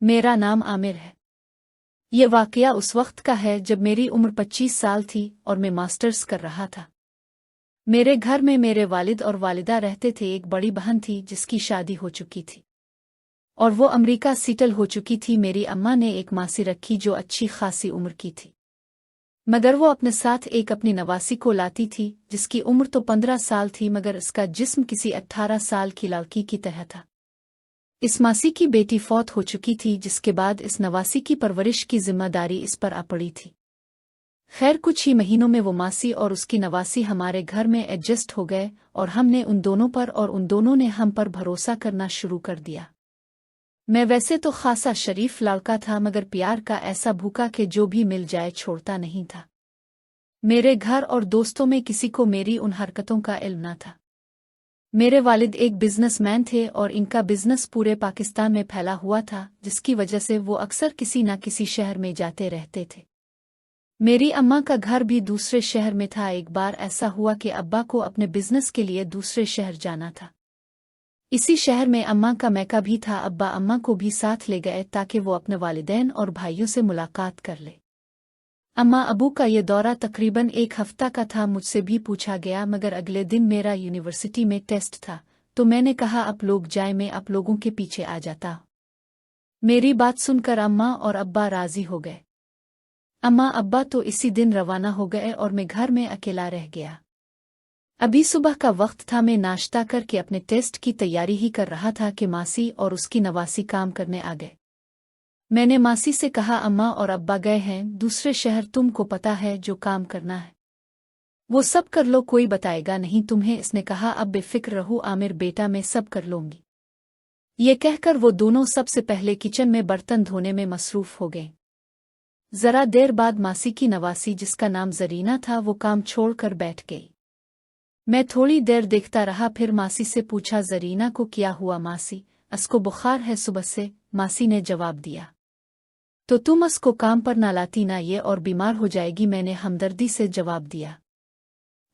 मेरा नाम आमिर है। ये वाकया उस वक्त का है जब मेरी उम्र 25 साल थी और मैं मास्टर्स कर रहा था। मेरे घर में मेरे वालिद और वालिदा रहते थे। एक बड़ी बहन थी जिसकी शादी हो चुकी थी और वो अमेरिका सेटल हो चुकी थी। मेरी अम्मा ने एक मासी रखी जो अच्छी खासी उम्र की थी, मगर वो अपने साथ एक अपनी नवासी को लाती थी जिसकी उम्र तो 15 साल थी, मगर इसका जिस्म किसी 18 साल की लड़की की तरह था। इस मासी की बेटी फौत हो चुकी थी, जिसके बाद इस नवासी की परवरिश की जिम्मेदारी इस पर आ पड़ी थी। खैर, कुछ ही महीनों में वो मासी और उसकी नवासी हमारे घर में एडजस्ट हो गए और हमने उन दोनों पर और उन दोनों ने हम पर भरोसा करना शुरू कर दिया। मैं वैसे तो खासा शरीफ लड़का था, मगर प्यार का ऐसा भूखा कि जो भी मिल जाए छोड़ता नहीं था। मेरे घर और दोस्तों में किसी को मेरी उन हरकतों का इल्म न था। मेरे वालिद एक बिजनेसमैन थे और इनका बिजनेस पूरे पाकिस्तान में फैला हुआ था, जिसकी वजह से वो अक्सर किसी न किसी शहर में जाते रहते थे। मेरी अम्मा का घर भी दूसरे शहर में था। एक बार ऐसा हुआ कि अब्बा को अपने बिजनेस के लिए दूसरे शहर जाना था। इसी शहर में अम्मा का मैका भी था। अब्बा अम्मा को भी साथ ले गए ताकि वो अपने वालिदैन और भाइयों से मुलाकात कर ले। अम्मा अबू का ये दौरा तकरीबन 1 हफ्ता का था। मुझसे भी पूछा गया, मगर अगले दिन मेरा यूनिवर्सिटी में टेस्ट था, तो मैंने कहा आप लोग जाए, मैं आप लोगों के पीछे आ जाता। मेरी बात सुनकर अम्मा और अब्बा राजी हो गए। अम्मा अब्बा तो इसी दिन रवाना हो गए और मैं घर में अकेला रह गया। अभी सुबह का वक्त था। मैं नाश्ता करके अपने टेस्ट की तैयारी ही कर रहा था कि मासी और उसकी नवासी काम करने आ गए। मैंने मासी से कहा, अम्मा और अब्बा गए हैं दूसरे शहर, तुमको पता है जो काम करना है वो सब कर लो, कोई बताएगा नहीं तुम्हें। इसने कहा, अब बेफिक्र रहो आमिर बेटा, मैं सब कर लूंगी। ये कहकर वो दोनों सबसे पहले किचन में बर्तन धोने में मसरूफ हो गए। जरा देर बाद मासी की नवासी, जिसका नाम जरीना था, वो काम छोड़कर बैठ गई। मैं थोड़ी देर देखता रहा, फिर मासी से पूछा, जरीना को क्या हुआ मासी? उसको बुखार है सुबह से, मासी ने जवाब दिया। तो तुम उसको काम पर ना लाती ना, ये और बीमार हो जाएगी, मैंने हमदर्दी से जवाब दिया।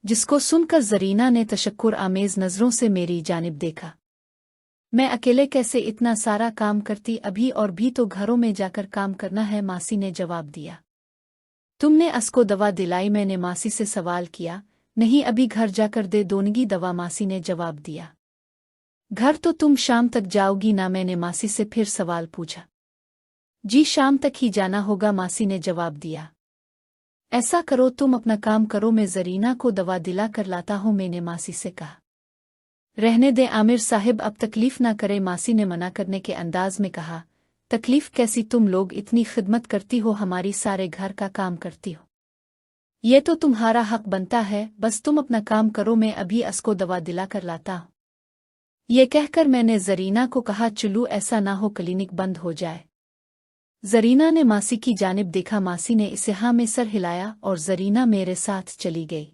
जिसको सुनकर जरीना ने तशक्कुर आमेज नजरों से मेरी जानिब देखा। मैं अकेले कैसे इतना सारा काम करती? अभी और भी तो घरों में जाकर काम करना है, मासी ने जवाब दिया। तुमने उसको दवा दिलाई? मैंने मासी से सवाल किया। नहीं, अभी घर जाकर दे दोनगी दवा, मासी ने जवाब दिया। घर तो तुम शाम तक जाओगी ना? मैंने मासी से फिर सवाल पूछा। जी शाम तक ही जाना होगा, मासी ने जवाब दिया। ऐसा करो, तुम अपना काम करो, मैं जरीना को दवा दिला कर लाता हूँ, मैंने मासी से कहा। रहने दे आमिर साहिब, अब तकलीफ ना करे, मासी ने मना करने के अंदाज में कहा। तकलीफ कैसी? तुम लोग इतनी खिदमत करती हो, हमारी सारे घर का काम करती हो, ये तो तुम्हारा हक बनता है। बस तुम अपना काम करो, मैं अभी उसको दवा दिला कर लाता हूँ। ये कहकर मैंने जरीना को कहा, चलू ऐसा ना हो क्लिनिक बंद हो जाए। जरीना ने मासी की जानिब देखा। मासी ने इसे हाँ में सर हिलाया और जरीना मेरे साथ चली गई।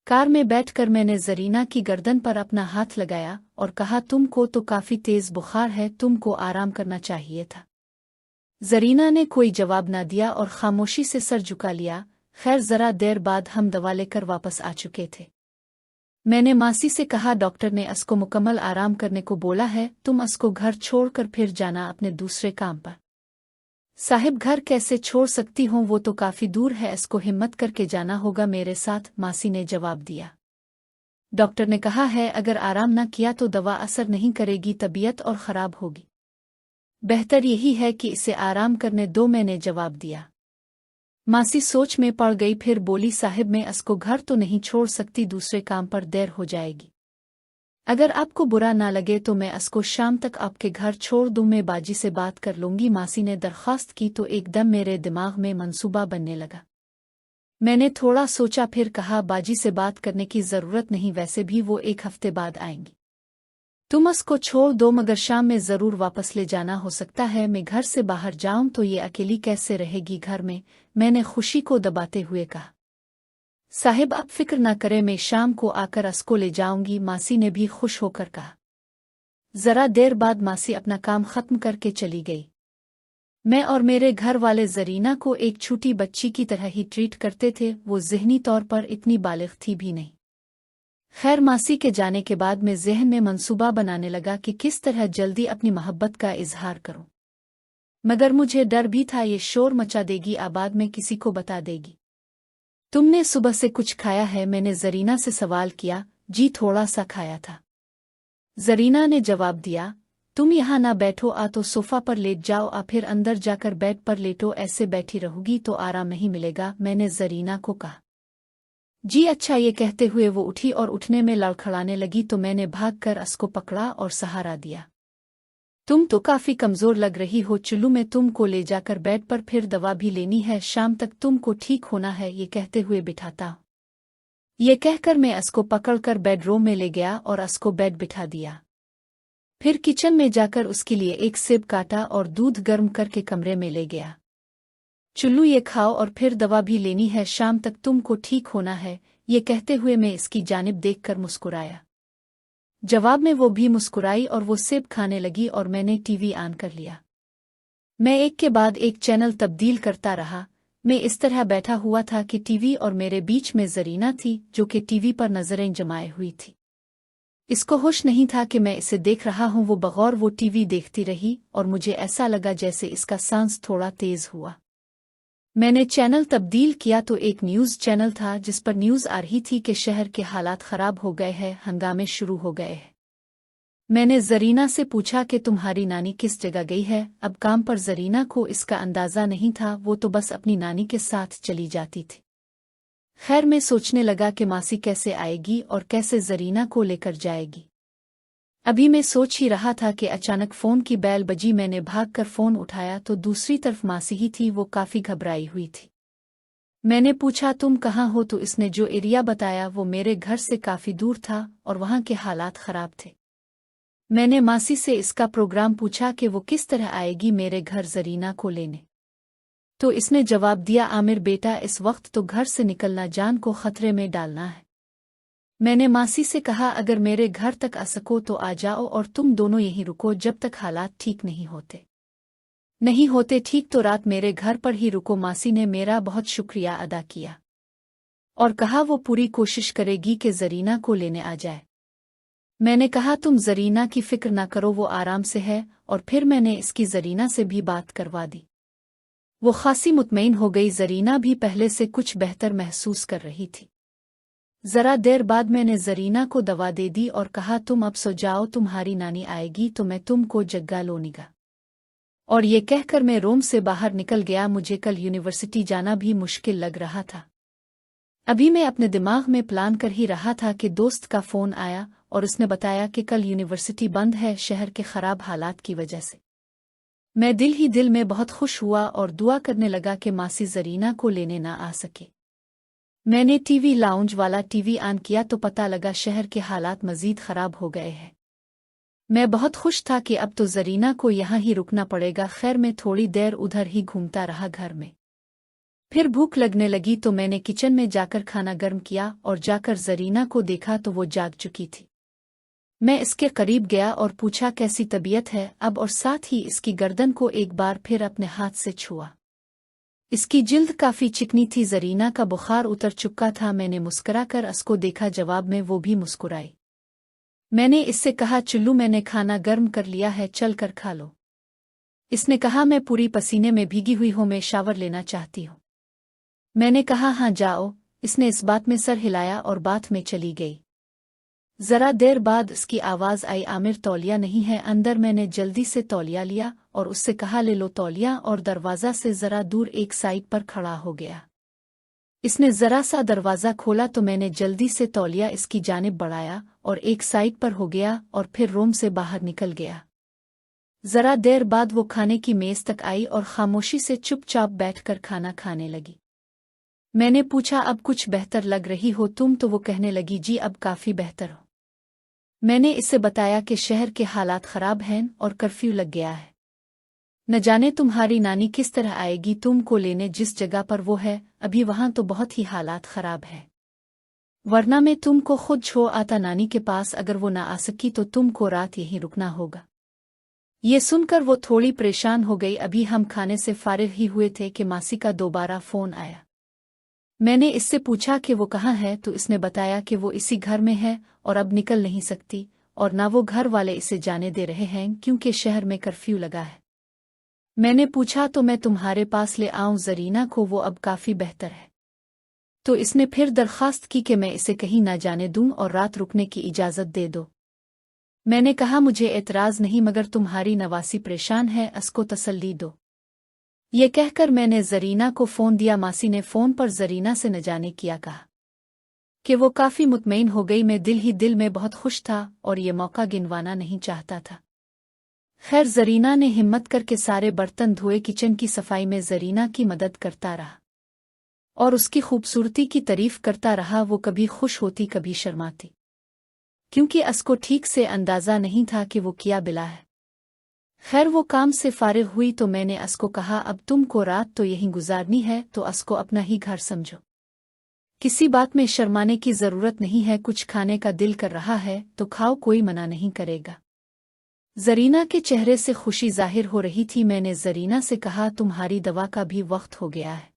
कार में बैठकर मैंने जरीना की गर्दन पर अपना हाथ लगाया और कहा, तुमको तो काफी तेज बुखार है, तुमको आराम करना चाहिए था। जरीना ने कोई जवाब ना दिया और खामोशी से सर झुका लिया। खैर, जरा देर बाद हम दवा लेकर वापस आ चुके थे। मैंने मासी से कहा, डॉक्टर ने उसको मुकम्मल आराम करने को बोला है, तुम उसको घर छोड़कर फिर जाना अपने दूसरे काम पर। साहिब, घर कैसे छोड़ सकती हूँ, वो तो काफी दूर है, इसको हिम्मत करके जाना होगा मेरे साथ, मासी ने जवाब दिया। डॉक्टर ने कहा है अगर आराम न किया तो दवा असर नहीं करेगी, तबीयत और खराब होगी। बेहतर यही है कि इसे आराम करने दो, मैंने जवाब दिया। मासी सोच में पड़ गई, फिर बोली, साहिब मैं इसको घर तो नहीं छोड़ सकती, दूसरे काम पर देर हो जाएगी। अगर आपको बुरा ना लगे तो मैं इसको शाम तक आपके घर छोड़ दूं, मैं बाजी से बात कर लूंगी, मासी ने दरख्वास्त की। तो एकदम मेरे दिमाग में मंसूबा बनने लगा। मैंने थोड़ा सोचा, फिर कहा, बाजी से बात करने की जरूरत नहीं, वैसे भी वो 1 हफ्ते बाद आएंगी। तुम उसको छोड़ दो, मगर शाम में जरूर वापस ले जाना। हो सकता है मैं घर से बाहर जाऊं तो ये अकेली कैसे रहेगी घर में, मैंने खुशी को दबाते हुए कहा। साहिब आप फिक्र ना करें, मैं शाम को आकर उसको ले जाऊंगी, मासी ने भी खुश होकर कहा। जरा देर बाद मासी अपना काम खत्म करके चली गई। मैं और मेरे घर वाले जरीना को एक छोटी बच्ची की तरह ही ट्रीट करते थे, वो ज़हनी तौर पर इतनी बालिग थी भी नहीं। खैर, मासी के जाने के बाद मैं ज़हन में मंसूबा बनाने लगा कि किस तरह जल्दी अपनी मोहब्बत का इजहार करूं। मगर मुझे डर भी था ये शोर मचा देगी, आबाद में किसी को बता देगी। तुमने सुबह से कुछ खाया है? मैंने जरीना से सवाल किया। जी थोड़ा सा खाया था, जरीना ने जवाब दिया। तुम यहाँ ना बैठो, आ तो सोफा पर लेट जाओ, आ फिर अंदर जाकर बेड पर लेटो, ऐसे बैठी रहोगी तो आराम नहीं मिलेगा, मैंने जरीना को कहा। जी अच्छा, ये कहते हुए वो उठी और उठने में लड़खड़ाने लगी तो मैंने भागकर उसको पकड़ा और सहारा दिया। तुम तो काफी कमजोर लग रही हो, चुल्लू में तुमको ले जाकर बेड पर, फिर दवा भी लेनी है, शाम तक तुमको ठीक होना है, ये कहते हुए बिठाता हूँ। ये कहकर मैं उसको पकड़कर बेडरूम में ले गया और उसको बेड बिठा दिया। फिर किचन में जाकर उसके लिए एक सेब काटा और दूध गर्म करके कमरे में ले गया। चुल्लू ये खाओ और फिर दवा भी लेनी है, शाम तक तुमको ठीक होना है, ये कहते हुए मैं इसकी जानिब देखकर मुस्कुराया। जवाब में वो भी मुस्कुराई और वो सेब खाने लगी और मैंने टीवी ऑन कर लिया। मैं एक के बाद एक चैनल तब्दील करता रहा। मैं इस तरह बैठा हुआ था कि टीवी और मेरे बीच में जरीना थी, जो कि टीवी पर नजरें जमाए हुई थी। इसको होश नहीं था कि मैं इसे देख रहा हूं। वो बगौर वो टीवी देखती रही और मुझे ऐसा लगा जैसे इसका सांस थोड़ा तेज हुआ। मैंने चैनल तब्दील किया तो एक न्यूज़ चैनल था जिस पर न्यूज़ आ रही थी कि शहर के हालात खराब हो गए हैं, हंगामे शुरू हो गए हैं। मैंने जरीना से पूछा कि तुम्हारी नानी किस जगह गई है। अब काम पर जरीना को इसका अंदाजा नहीं था, वो तो बस अपनी नानी के साथ चली जाती थी। खैर, मैं सोचने लगा कि मासी कैसे आएगी और कैसे जरीना को लेकर जाएगी। अभी मैं सोच ही रहा था कि अचानक फोन की बेल बजी। मैंने भागकर फोन उठाया तो दूसरी तरफ मासी ही थी। वो काफी घबराई हुई थी। मैंने पूछा तुम कहाँ हो, तो इसने जो एरिया बताया वो मेरे घर से काफी दूर था और वहां के हालात खराब थे। मैंने मासी से इसका प्रोग्राम पूछा कि वो किस तरह आएगी मेरे घर जरीना को लेने, तो इसने जवाब दिया, आमिर बेटा, इस वक्त तो घर से निकलना जान को खतरे में डालना है। मैंने मासी से कहा, अगर मेरे घर तक आ सको तो आ जाओ और तुम दोनों यहीं रुको जब तक हालात ठीक नहीं होते ठीक तो रात मेरे घर पर ही रुको। मासी ने मेरा बहुत शुक्रिया अदा किया और कहा वो पूरी कोशिश करेगी कि जरीना को लेने आ जाए। मैंने कहा तुम जरीना की फिक्र ना करो, वो आराम से है, और फिर मैंने इसकी जरीना से भी बात करवा दी। वो खासी मुतमईन हो गई। जरीना भी पहले से कुछ बेहतर महसूस कर रही थी। जरा देर बाद मैंने जरीना को दवा दे दी और कहा तुम अब सो जाओ, तुम्हारी नानी आएगी तो मैं तुमको जग्गा लोनीगा। और ये कहकर मैं रूम से बाहर निकल गया। मुझे कल यूनिवर्सिटी जाना भी मुश्किल लग रहा था। अभी मैं अपने दिमाग में प्लान कर ही रहा था कि दोस्त का फोन आया और उसने बताया कि कल यूनिवर्सिटी बंद है शहर के खराब हालात की वजह से। मैं दिल ही दिल में बहुत खुश हुआ और दुआ करने लगा कि मासी जरीना को लेने ना आ सके। मैंने टीवी लाउंज वाला टीवी ऑन किया तो पता लगा शहर के हालात मजीद खराब हो गए हैं। मैं बहुत खुश था कि अब तो जरीना को यहाँ ही रुकना पड़ेगा। खैर, मैं थोड़ी देर उधर ही घूमता रहा घर में। फिर भूख लगने लगी तो मैंने किचन में जाकर खाना गर्म किया और जाकर जरीना को देखा तो वो जाग चुकी थी। मैं इसके करीब गया और पूछा कैसी तबीयत है अब, और साथ ही इसकी गर्दन को एक बार फिर अपने हाथ से छुआ। इसकी जिल्द काफी चिकनी थी। जरीना का बुखार उतर चुका था। मैंने मुस्कुराकर उसको देखा, जवाब में वो भी मुस्कुराई। मैंने इससे कहा, चुल्लू मैंने खाना गर्म कर लिया है, चल कर खा लो। इसने कहा, मैं पूरी पसीने में भीगी हुई हूं, मैं शावर लेना चाहती हूं। मैंने कहा, हाँ जाओ। इसने इस बात में सर हिलाया और बात में चली गई। जरा देर बाद उसकी आवाज आई, आमिर तौलिया नहीं है अंदर। मैंने जल्दी से तौलिया लिया और उससे कहा, ले लो तौलिया, और दरवाजा से जरा दूर एक साइड पर खड़ा हो गया। इसने जरा सा दरवाजा खोला तो मैंने जल्दी से तौलिया इसकी जानिब बढ़ाया और एक साइड पर हो गया और फिर रूम से बाहर निकल गया। जरा देर बाद वो खाने की मेज तक आई और खामोशी से चुपचाप बैठकर खाना खाने लगी। मैंने पूछा, अब कुछ बेहतर लग रही हो तुम? तो वो कहने लगी, जी अब काफी बेहतर हो। मैंने इसे बताया कि शहर के हालात खराब हैं और कर्फ्यू लग गया है। न जाने तुम्हारी नानी किस तरह आएगी तुमको लेने। जिस जगह पर वो है अभी वहां तो बहुत ही हालात खराब है, वरना मैं तुमको खुद छोड़ आता नानी के पास। अगर वो ना आ सकी तो तुमको रात यहीं रुकना होगा। ये सुनकर वो थोड़ी परेशान हो गई। अभी हम खाने से फारिग ही हुए थे कि मासी का दोबारा फोन आया। मैंने इससे पूछा कि वो कहाँ है तो इसने बताया कि वो इसी घर में है और अब निकल नहीं सकती, और ना वो घर वाले इसे जाने दे रहे हैं क्योंकि शहर में कर्फ्यू लगा है। मैंने पूछा तो मैं तुम्हारे पास ले आऊं जरीना को, वो अब काफी बेहतर है। तो इसने फिर दरखास्त की कि मैं इसे कहीं ना जाने दूं और रात रुकने की इजाजत दे दो। मैंने कहा मुझे एतराज नहीं, मगर तुम्हारी नवासी परेशान है, उसको तसल्ली दो। ये कहकर मैंने जरीना को फोन दिया। मासी ने फोन पर जरीना से न जाने किया कहा कि वो काफी मुतमईन हो गई। मैं दिल ही दिल में बहुत खुश था और ये मौका गिनवाना नहीं चाहता था। खैर जरीना ने हिम्मत करके सारे बर्तन धोए, किचन की सफाई में जरीना की मदद करता रहा और उसकी खूबसूरती की तारीफ करता रहा। वो कभी खुश होती कभी शर्माती, क्योंकि उसको ठीक से अंदाजा नहीं था कि वो क्या बिला है। खैर वो काम से फारिग हुई तो मैंने उसको कहा अब तुमको रात तो यहीं गुजारनी है तो उसको अपना ही घर समझो। किसी बात में शर्माने की जरूरत नहीं है। कुछ खाने का दिल कर रहा है तो खाओ, कोई मना नहीं करेगा। जरीना के चेहरे से खुशी जाहिर हो रही थी। मैंने जरीना से कहा तुम्हारी दवा का भी वक्त हो गया है,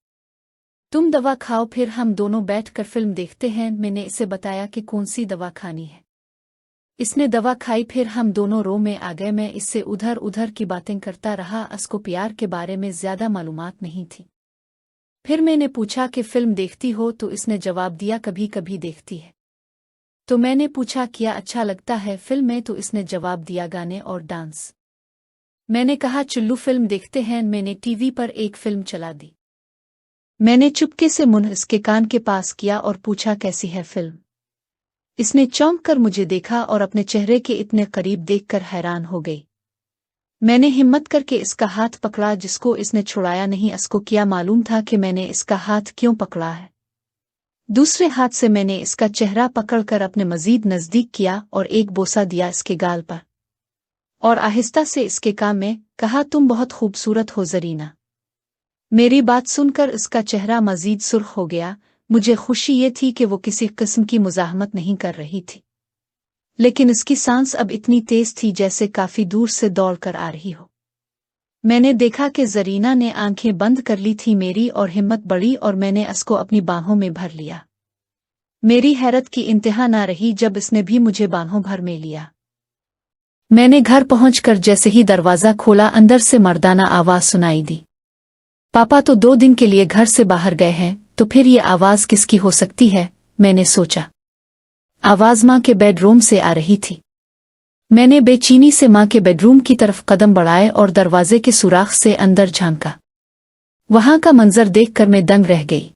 तुम दवा खाओ, फिर हम दोनों बैठकर फिल्म देखते हैं। मैंने इसे बताया कि कौन सी दवा खानी है। इसने दवा खाई, फिर हम दोनों रो में आ गए। मैं इससे उधर उधर की बातें करता रहा। उसको प्यार के बारे में ज्यादा मालूमात नहीं थी। फिर मैंने पूछा कि फिल्म देखती हो, तो इसने जवाब दिया कभी कभी देखती है। तो मैंने पूछा क्या अच्छा लगता है फिल्म में, तो इसने जवाब दिया गाने और डांस। मैंने कहा चुल्लू फिल्म देखते हैं। मैंने टीवी पर एक फिल्म चला दी। मैंने चुपके से मुंह इसके कान के पास किया और पूछा कैसी है फिल्म। इसने चौंक कर मुझे देखा और अपने चेहरे के इतने करीब देखकर हैरान हो गई। मैंने हिम्मत करके इसका हाथ पकड़ा, जिसको इसने छुड़ाया नहीं। इसको क्या मालूम था कि मैंने इसका हाथ क्यों पकड़ा है। दूसरे हाथ से मैंने इसका चेहरा पकड़कर अपने मजीद नजदीक किया और एक बोसा दिया इसके गाल पर और आहिस्ता से इसके कान में कहा तुम बहुत खूबसूरत हो जरीना। मेरी बात सुनकर इसका चेहरा मजीद सुर्ख हो गया। मुझे खुशी ये थी कि वो किसी किस्म की मुजाहमत नहीं कर रही थी, लेकिन इसकी सांस अब इतनी तेज थी जैसे काफी दूर से दौड़कर आ रही हो। मैंने देखा कि जरीना ने आंखें बंद कर ली थी। मेरी और हिम्मत बढ़ी और मैंने इसको अपनी बाहों में भर लिया। मेरी हैरत की इंतहा ना रही जब इसने भी मुझे बाहों भर में लिया। मैंने घर पहुंचकर जैसे ही दरवाजा खोला, अंदर से मर्दाना आवाज सुनाई दी। पापा तो 2 दिन के लिए घर से बाहर गए हैं, तो फिर ये आवाज किसकी हो सकती है, मैंने सोचा। आवाज मां के बेडरूम से आ रही थी। मैंने बेचैनी से मां के बेडरूम की तरफ कदम बढ़ाए और दरवाजे के सुराख से अंदर झांका। वहां का मंजर देखकर मैं दंग रह गई।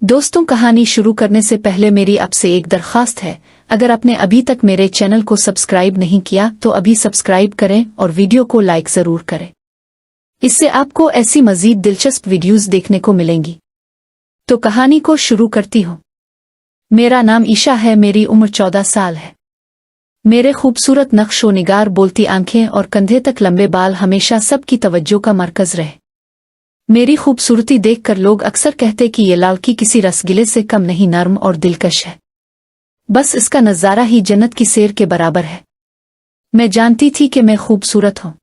दोस्तों, कहानी शुरू करने से पहले मेरी आपसे एक दरखास्त है। अगर आपने अभी तक मेरे चैनल को सब्सक्राइब नहीं किया तो अभी सब्सक्राइब करें और वीडियो को लाइक जरूर करें। इससे आपको ऐसी मजीद दिलचस्प वीडियोस देखने को मिलेंगी। तो कहानी को शुरू करती हूँ। मेरा नाम ईशा है। मेरी उम्र 14 साल है। मेरे खूबसूरत नक्शो निगार, बोलती आंखें और कंधे तक लंबे बाल हमेशा सबकी तवज्जो का मरकज रहे। मेरी खूबसूरती देखकर लोग अक्सर कहते कि ये लड़की किसी रसगुल्ले से कम नहीं, नर्म और दिलकश है। बस इसका नज़ारा ही जन्नत की सैर के बराबर है। मैं जानती थी कि मैं खूबसूरत हूँ।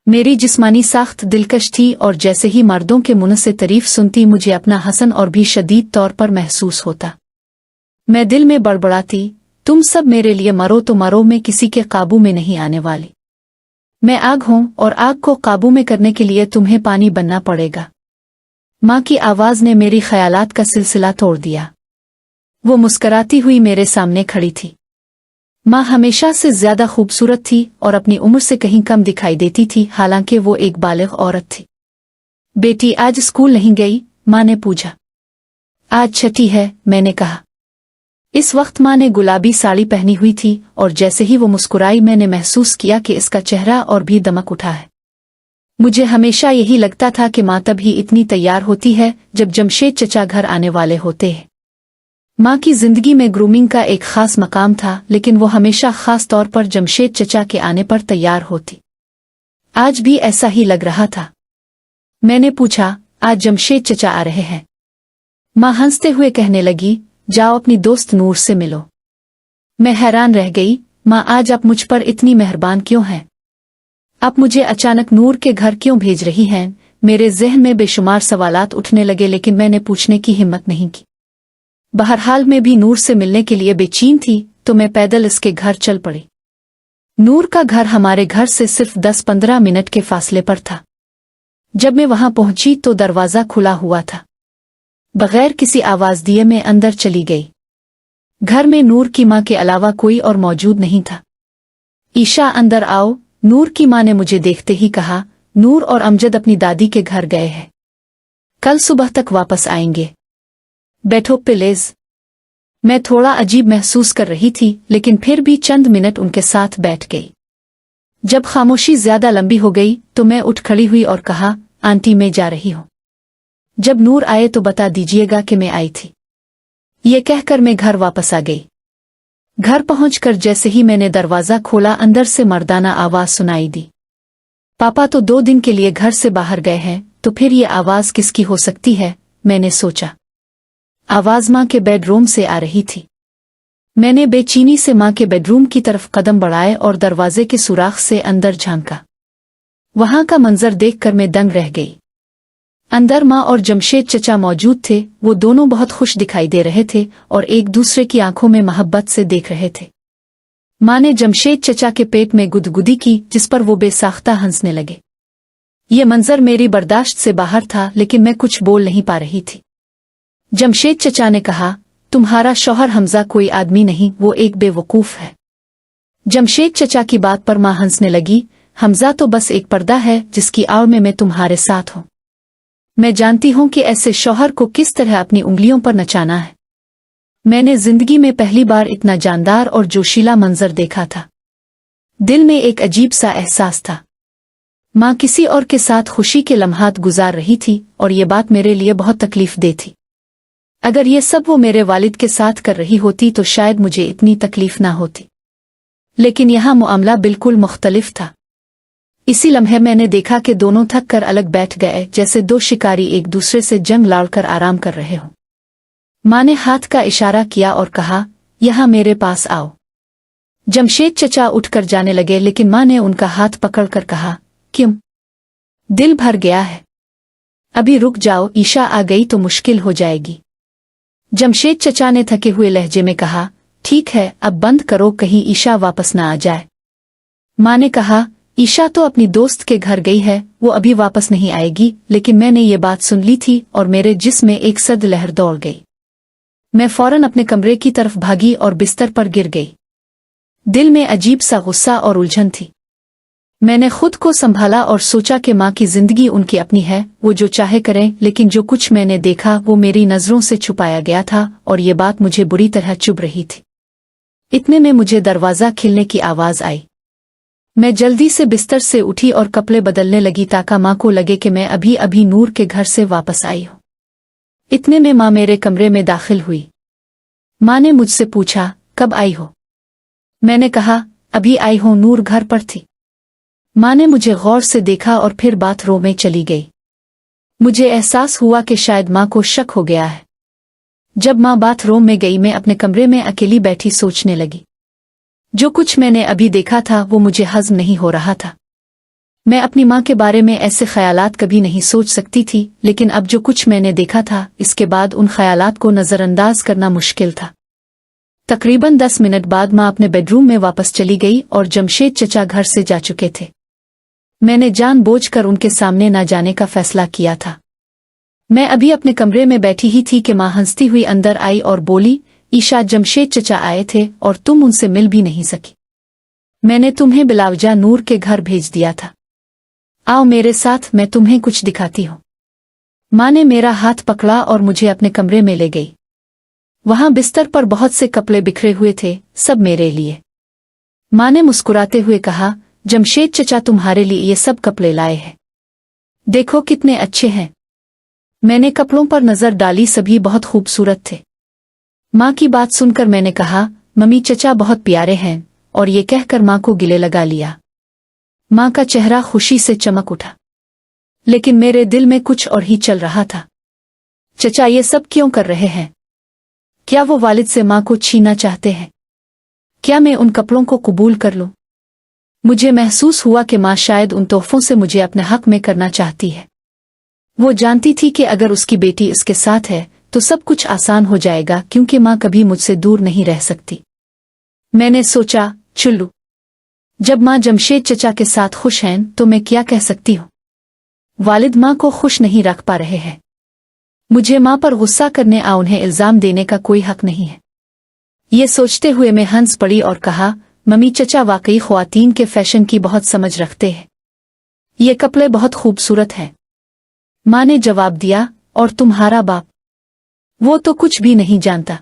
मेरी जिस्मानी साख्त दिलकश थी और जैसे ही मर्दों के मुंह से तारीफ सुनती, मुझे अपना हसन और भी शदीद तौर पर महसूस होता। मैं दिल में बड़बड़ाती, तुम सब मेरे लिए मरो तो मरो, मैं किसी के काबू में नहीं आने वाली। मैं आग हूं और आग को काबू में करने के लिए तुम्हें पानी बनना पड़ेगा। मां की आवाज ने मेरी ख्यालात का सिलसिला तोड़ दिया। वो मुस्कराती हुई मेरे सामने खड़ी थी। मां हमेशा से ज्यादा खूबसूरत थी और अपनी उम्र से कहीं कम दिखाई देती थी, हालांकि वो एक बालिग औरत थी। बेटी आज स्कूल नहीं गई? मां ने पूछा। आज छठी है, मैंने कहा। इस वक्त मां ने गुलाबी साड़ी पहनी हुई थी और जैसे ही वो मुस्कुराई, मैंने महसूस किया कि इसका चेहरा और भी दमक उठा है। मुझे हमेशा यही लगता था कि मां तब ही इतनी तैयार होती है जब जमशेद चचा घर आने वाले होते हैं। मां की जिंदगी में ग्रूमिंग का एक खास मकाम था, लेकिन वो हमेशा खास तौर पर जमशेद चचा के आने पर तैयार होती। आज भी ऐसा ही लग रहा था। मैंने पूछा, आज जमशेद चचा आ रहे हैं? मां हंसते हुए कहने लगी, जाओ अपनी दोस्त नूर से मिलो। मैं हैरान रह गई। मां, आज आप मुझ पर इतनी मेहरबान क्यों हैं? आप मुझे अचानक नूर के घर क्यों भेज रही हैं? मेरे ज़हन में बेशुमार सवालात उठने लगे, लेकिन मैंने पूछने की हिम्मत नहीं की। बहरहाल मैं भी नूर से मिलने के लिए बेचैन थी, तो मैं पैदल इसके घर चल पड़ी। नूर का घर हमारे घर से सिर्फ 10-15 मिनट के फासले पर था। जब मैं वहां पहुंची तो दरवाज़ा खुला हुआ था। बगैर किसी आवाज़ दिए मैं अंदर चली गई। घर में नूर की माँ के अलावा कोई और मौजूद नहीं था। ईशा अंदर आओ, नूर की माँ ने मुझे देखते ही कहा। नूर और अमजद अपनी दादी के घर गए हैं, कल सुबह तक वापस आएंगे। बैठो प्लीज। मैं थोड़ा अजीब महसूस कर रही थी, लेकिन फिर भी चंद मिनट उनके साथ बैठ गई। जब खामोशी ज्यादा लंबी हो गई तो मैं उठ खड़ी हुई और कहा, आंटी मैं जा रही हूँ। जब नूर आए तो बता दीजिएगा कि मैं आई थी। ये कहकर मैं घर वापस आ गई। घर पहुंचकर जैसे ही मैंने दरवाज़ा खोला, अंदर से मर्दाना आवाज़ सुनाई दी। पापा तो 2 दिन के लिए घर से बाहर गए हैं, तो फिर ये आवाज़ किसकी हो सकती है, मैंने सोचा। आवाज़ माँ के बेडरूम से आ रही थी। मैंने बेचैनी से माँ के बेडरूम की तरफ कदम बढ़ाए और दरवाजे के सुराख से अंदर झांका। वहां का मंजर देखकर मैं दंग रह गई। अंदर माँ और जमशेद चचा मौजूद थे। वो दोनों बहुत खुश दिखाई दे रहे थे और एक दूसरे की आंखों में मोहब्बत से देख रहे थे। माँ ने जमशेद चचा के पेट में गुदगुदी की, जिस पर वो बेसाख्ता हंसने लगे। ये मंजर मेरी बर्दाश्त से बाहर था, लेकिन मैं कुछ बोल नहीं पा रही थी। जमशेद चचा ने कहा, तुम्हारा शौहर हमजा कोई आदमी नहीं, वो एक बेवकूफ है। जमशेद चचा की बात पर माँ हंसने लगी। हमजा तो बस एक पर्दा है जिसकी आड़ में मैं तुम्हारे साथ हूँ। मैं जानती हूँ कि ऐसे शौहर को किस तरह अपनी उंगलियों पर नचाना है। मैंने जिंदगी में पहली बार इतना जानदार और जोशीला मंजर देखा था। दिल में एक अजीब सा एहसास था। माँ किसी और के साथ खुशी के लम्हात गुजार रही थी और ये बात मेरे लिए बहुत तकलीफ दे थी। अगर ये सब वो मेरे वालिद के साथ कर रही होती तो शायद मुझे इतनी तकलीफ ना होती, लेकिन यहाँ मामला बिल्कुल मुख्तलिफ था। इसी लम्हे मैंने देखा कि दोनों थक कर अलग बैठ गए, जैसे 2 शिकारी एक दूसरे से जंग लड़कर आराम कर रहे हों। माँ ने हाथ का इशारा किया और कहा, यहाँ मेरे पास आओ। जमशेद चचा उठकर जाने लगे, लेकिन माँ ने उनका हाथ पकड़कर कहा, क्यों? दिल भर गया है। अभी रुक जाओ, ईशा आ गई तो मुश्किल हो जाएगी। जमशेद चचा ने थके हुए लहजे में कहा, ठीक है, अब बंद करो, कहीं ईशा वापस ना आ जाए। माँ ने कहा, ईशा तो अपनी दोस्त के घर गई है, वो अभी वापस नहीं आएगी। लेकिन मैंने ये बात सुन ली थी और मेरे जिस्म में एक सर्द लहर दौड़ गई। मैं फौरन अपने कमरे की तरफ भागी और बिस्तर पर गिर गई। दिल में अजीब सा गुस्सा और उलझन थी। मैंने खुद को संभाला और सोचा कि माँ की जिंदगी उनकी अपनी है, वो जो चाहे करें। लेकिन जो कुछ मैंने देखा वो मेरी नजरों से छुपाया गया था और ये बात मुझे बुरी तरह चुभ रही थी। इतने में मुझे दरवाज़ा खिलने की आवाज़ आई। मैं जल्दी से बिस्तर से उठी और कपड़े बदलने लगी ताकि माँ को लगे कि मैं अभी अभी नूर के घर से वापस आई हूँ। इतने में माँ मेरे कमरे में दाखिल हुई। माँ ने मुझसे पूछा, कब आई हो? मैंने कहा, अभी आई हूँ, नूर घर पर थी। माँ ने मुझे गौर से देखा और फिर बाथरूम में चली गई। मुझे एहसास हुआ कि शायद माँ को शक हो गया है। जब माँ बाथरूम में गई, मैं अपने कमरे में अकेली बैठी सोचने लगी। जो कुछ मैंने अभी देखा था वो मुझे हज़म नहीं हो रहा था। मैं अपनी माँ के बारे में ऐसे ख्यालात कभी नहीं सोच सकती थी, लेकिन अब जो कुछ मैंने देखा था, इसके बाद उन ख्यालात को नज़रअंदाज करना मुश्किल था। तकरीबन 10 मिनट बाद माँ अपने बेडरूम में वापस चली गई और जमशेद चचा घर से जा चुके थे। मैंने जानबूझकर उनके सामने न जाने का फैसला किया था। मैं अभी अपने कमरे में बैठी ही थी कि माँ हंसती हुई अंदर आई और बोली, ईशा, जमशेद चचा आए थे और तुम उनसे मिल भी नहीं सकी। मैंने तुम्हें बिलावजा नूर के घर भेज दिया था। आओ मेरे साथ, मैं तुम्हें कुछ दिखाती हूँ। माँ ने मेरा हाथ पकड़ा और मुझे अपने कमरे में ले गई। वहां बिस्तर पर बहुत से कपड़े बिखरे हुए थे, सब मेरे लिए। माँ ने मुस्कुराते हुए कहा, जमशेद चचा तुम्हारे लिए ये सब कपड़े लाए हैं, देखो कितने अच्छे हैं। मैंने कपड़ों पर नजर डाली, सभी बहुत खूबसूरत थे। माँ की बात सुनकर मैंने कहा, मम्मी, चचा बहुत प्यारे हैं, और ये कहकर माँ को गिले लगा लिया। माँ का चेहरा खुशी से चमक उठा, लेकिन मेरे दिल में कुछ और ही चल रहा था। चचा ये सब क्यों कर रहे हैं? क्या वो वालिद से माँ को छीनना चाहते हैं? क्या मैं उन कपड़ों को कबूल कर लूं? मुझे महसूस हुआ कि माँ शायद उन तोहफों से मुझे अपने हक में करना चाहती है। वो जानती थी कि अगर उसकी बेटी उसके साथ है तो सब कुछ आसान हो जाएगा, क्योंकि माँ कभी मुझसे दूर नहीं रह सकती। मैंने सोचा, चुल्लू, जब माँ जमशेद चचा के साथ खुश हैं तो मैं क्या कह सकती हूँ। والد माँ को खुश नहीं रख पा रहे हैं। मुझे माँ पर गुस्सा करने आ उन्हें इल्जाम देने का कोई हक नहीं है। ये सोचते हुए मैं हंस पड़ी और कहा, मम्मी चचा वाकई ख्वातीन के फैशन की बहुत समझ रखते हैं। ये कपड़े बहुत खूबसूरत हैं। माँ ने जवाब दिया, और तुम्हारा बाप? वो तो कुछ भी नहीं जानता।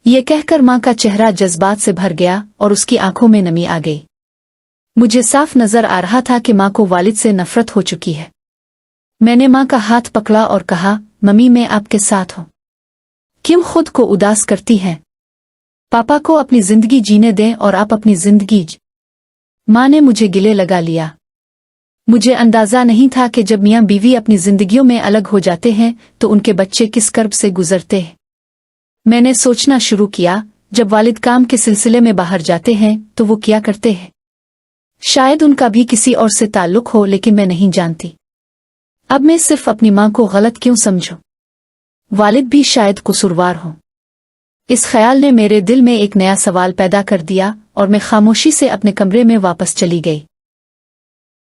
ये कहकर माँ का चेहरा जज्बात से भर गया और उसकी आंखों में नमी आ गई। मुझे साफ नजर आ रहा था कि माँ को वालिद से नफरत हो चुकी है। मैंने माँ का हाथ पकड़ा और कहा, मम्मी मैं आपके साथ हूँ। क्यों खुद को उदास करती हैं? पापा को अपनी जिंदगी जीने दें और आप अपनी जिंदगी माँ ने मुझे गिले लगा लिया। मुझे अंदाजा नहीं था कि जब मियाँ बीवी अपनी जिंदगियों में अलग हो जाते हैं तो उनके बच्चे किस कर्ब से गुजरते हैं। मैंने सोचना शुरू किया, जब वालिद काम के सिलसिले में बाहर जाते हैं तो वो क्या करते हैं। शायद उनका भी किसी और से ताल्लुक हो, लेकिन मैं नहीं जानती। अब मैं सिर्फ अपनी माँ को गलत क्यों समझूं? वालिद भी शायद कसूरवार हो। इस ख्याल ने मेरे दिल में एक नया सवाल पैदा कर दिया और मैं खामोशी से अपने कमरे में वापस चली गई।